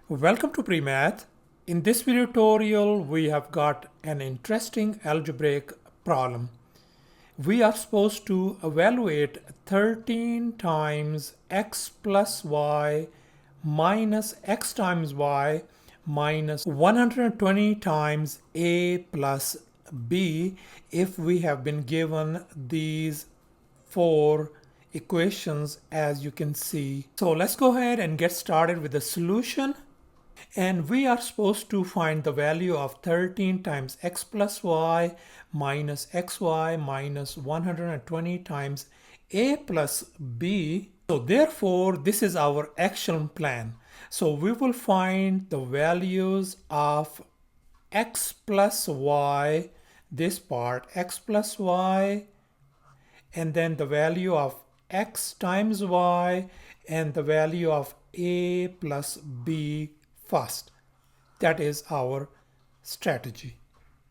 Welcome to Premath. In this video tutorial, we have got an interesting algebraic problem. We are supposed to evaluate 13 times x plus y minus x times y minus 120 times a plus b if we have been given these four equations as you can see. So let's go ahead and get started with the solution. And we are supposed to find the value of 13 times x plus y minus xy minus 120 times a plus b. So therefore, this is our action plan. So we will find the values of x plus y, this part, x plus y, and then the value of x times y, and the value of a plus b first. That is our strategy.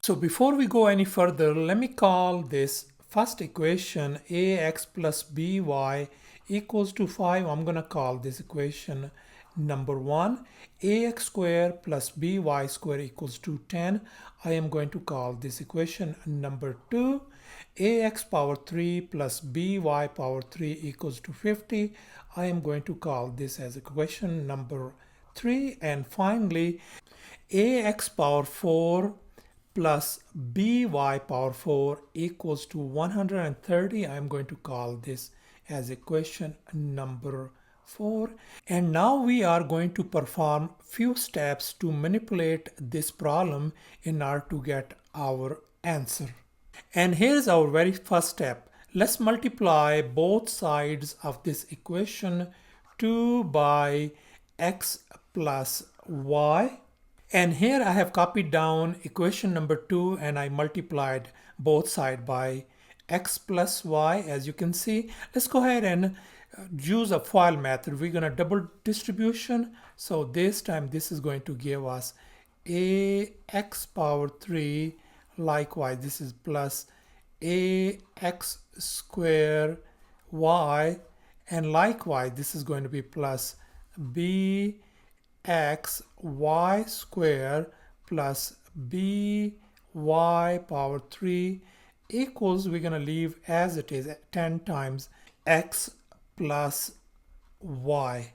So before we go any further, let me call this first equation ax plus by equals to 5. I'm going to call this equation number 1. Ax square plus by square equals to 10. I am going to call this equation number 2. Ax power 3 plus by power 3 equals to 50. I am going to call this as equation number 3. And finally, ax power 4 plus by power 4 equals to 130. I'm going to call this as equation number 4. And now we are going to perform few steps to manipulate this problem in order to get our answer. And here's our very first step. Let's multiply both sides of this equation 2 by x plus y. And here I have copied down equation number 2 and I multiplied both sides by x plus y. As you can see, let's go ahead and use a FOIL method. We're going to double distribution. So this time this is going to give us ax power 3. Likewise, this is plus ax square y. And likewise, this is going to be plus bx y square plus by power 3 equals, we're going to leave as it is, 10 times x plus y.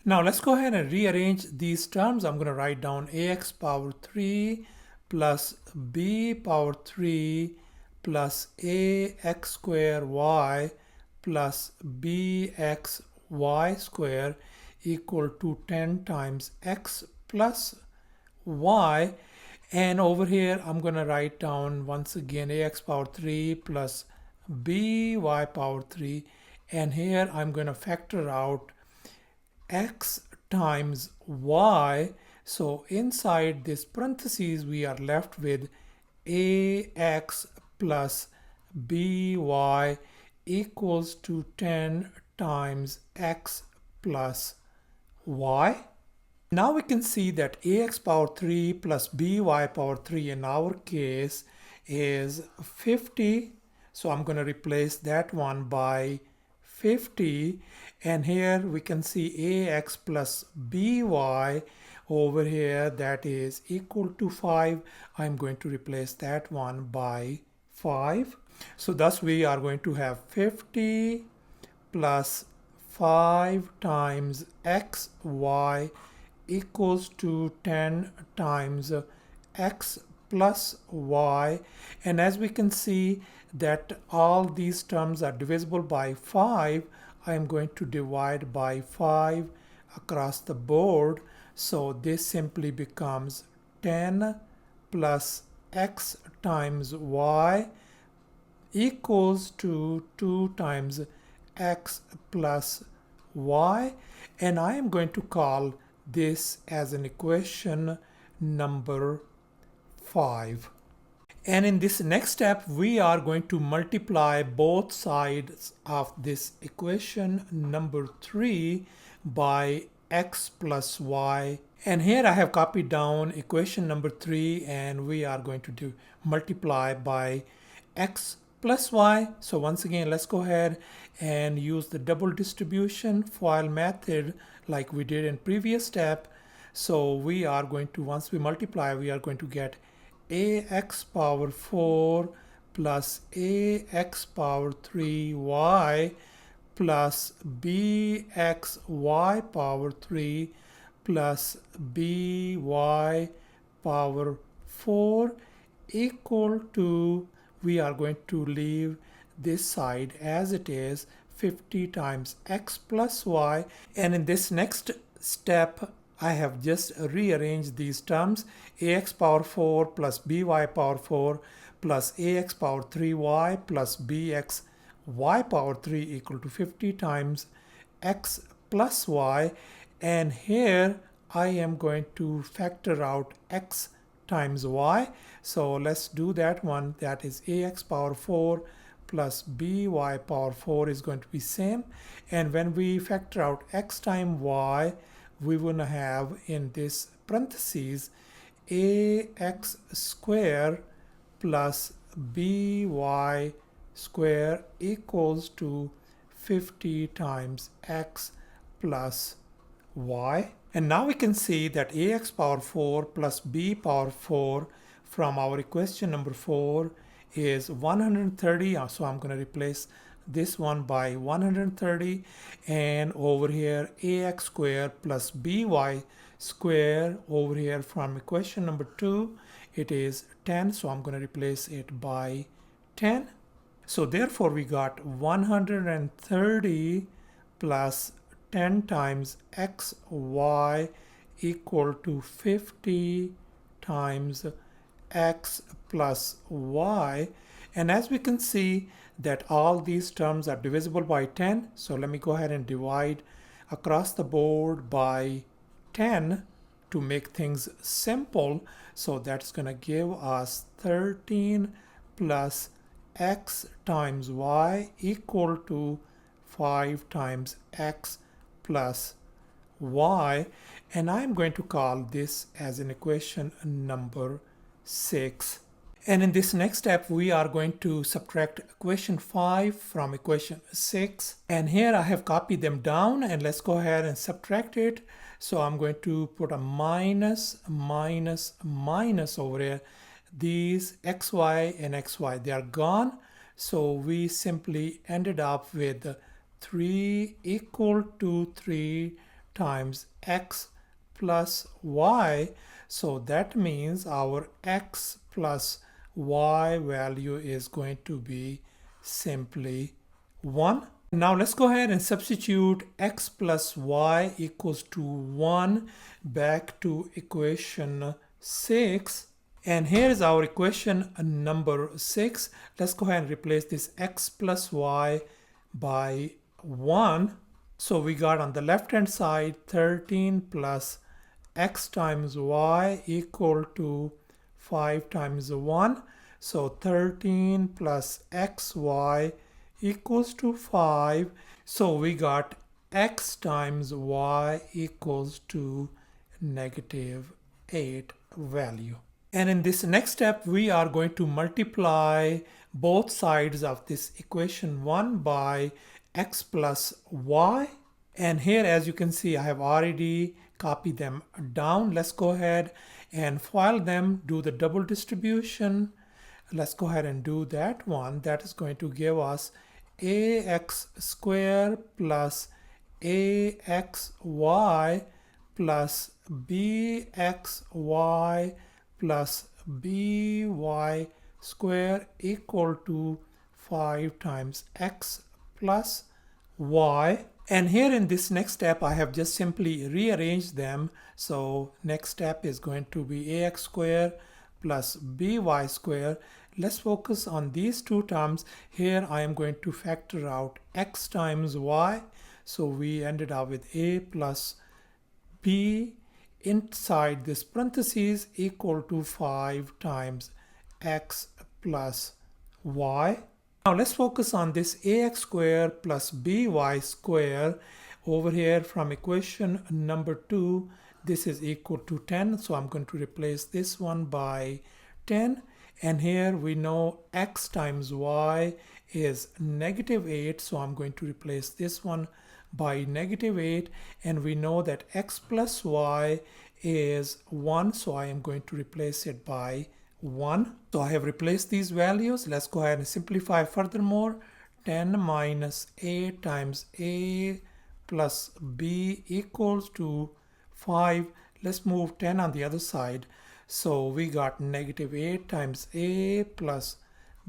Now let's go ahead and rearrange these terms. I'm going to write down ax power 3 plus b power 3 plus ax square y plus bx y square equal to 10 times x plus y. And over here I'm going to write down once again ax power 3 plus by power 3, and here I'm going to factor out x times y. So inside this parentheses we are left with ax plus by equals to 10 times x plus y. Now we can see that ax power 3 plus by power 3 in our case is 50. So I'm going to replace that one by 50. And here we can see ax plus by over here, that is equal to 5. I'm going to replace that one by 5. So thus we are going to have 50 plus 5 times x y equals to 10 times x plus y. And as we can see that all these terms are divisible by 5, I am going to divide by 5 across the board. So this simply becomes 10 plus x times y equals to 2 times x plus y. And I am going to call this as an equation number 5. And in this next step, we are going to multiply both sides of this equation number 3 by x plus y. And here I have copied down equation number 3, and we are going to do multiply by x plus y. So once again, let's go ahead and use the double distribution FOIL method like we did in previous step. So we are going to, once we multiply, we are going to get ax power 4 plus ax power 3y plus bxy power 3 plus by power 4 equal to, we are going to leave this side as it is, 50 times x plus y. And in this next step, I have just rearranged these terms. Ax power 4 plus by power 4 plus ax power 3y plus bxy power 3 equal to 50 times x plus y. And here I am going to factor out x times y. So let's do that one. That is ax power 4 plus by power 4 is going to be same. And when we factor out x times y, we will have in this parentheses ax square plus by square equals to 50 times x plus y. And now we can see that ax power 4 plus b power 4 from our equation number 4 is 130. So I'm going to replace this one by 130, and over here ax square plus by square over here from equation number 2 it is 10, so I'm going to replace it by 10. So therefore we got 130 plus 10 times xy equal to 50 times x plus y. And as we can see that all these terms are divisible by 10, so let me go ahead and divide across the board by 10 to make things simple. So that's going to give us 13 plus x times y equal to 5 times x plus y. And I'm going to call this as an equation number 6. And in this next step, we are going to subtract equation 5 from equation 6. And here I have copied them down, and let's go ahead and subtract it. So I'm going to put a minus, minus, minus over here. These xy and xy, they are gone. So we simply ended up with 3 equal to 3 times x plus y. So that means our x plus y value is going to be simply 1. Now let's go ahead and substitute x plus y equals to 1 back to equation 6. And here is our equation number 6. Let's go ahead and replace this x plus y by 1. So we got on the left hand side 13 plus x times y equal to 5 times 1. So 13 plus xy equals to 5. So we got x times y equals to negative 8 value. And in this next step, we are going to multiply both sides of this equation 1 by x plus y. And here, as you can see, I have already copied them down. Let's go ahead and file them, do the double distribution. Let's go ahead and do that one. That is going to give us ax square plus axy plus bxy plus by square equal to 5 times x plus y. And here in this next step, I have just simply rearranged them. So next step is going to be ax square plus by square. Let's focus on these two terms. Here I am going to factor out x times y. So we ended up with a plus b inside this parentheses equal to 5 times x plus y. Now let's focus on this ax square plus by square over here from equation number 2. This is equal to 10. So I'm going to replace this one by 10. And here we know x times y is negative 8. So I'm going to replace this one by negative 8. And we know that x plus y is 1, so I am going to replace it by 1. So I have replaced these values. Let's go ahead and simplify furthermore. 10 minus a times a plus b equals to 5. Let's move 10 on the other side. So we got negative 8 times a plus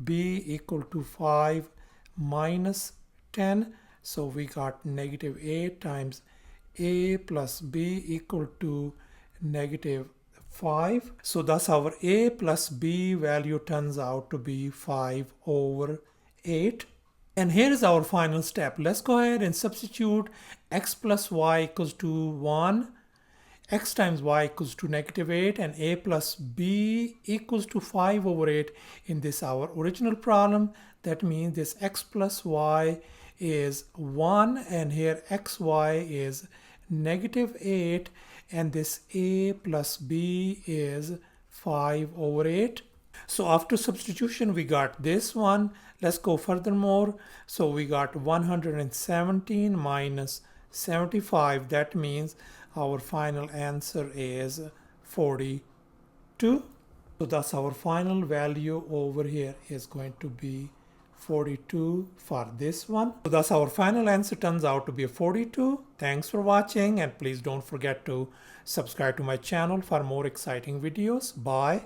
b equal to 5 minus 10. So we got negative 8 times a plus b equal to negative 5. So thus our a plus b value turns out to be 5 over 8. And here is our final step. Let's go ahead and substitute x plus y equals to 1, x times y equals to negative 8, and a plus b equals to 5 over 8 in this our original problem. That means this x plus y is 1, and here xy is negative 8, and this a plus b is 5 over 8. So after substitution we got this one. Let's go furthermore. So we got 117 minus 75. That means our final answer is 42. So thus our final value over here is going to be 42 for this one. So thus our final answer turns out to be 42. Thanks for watching, and please don't forget to subscribe to my channel for more exciting videos. Bye.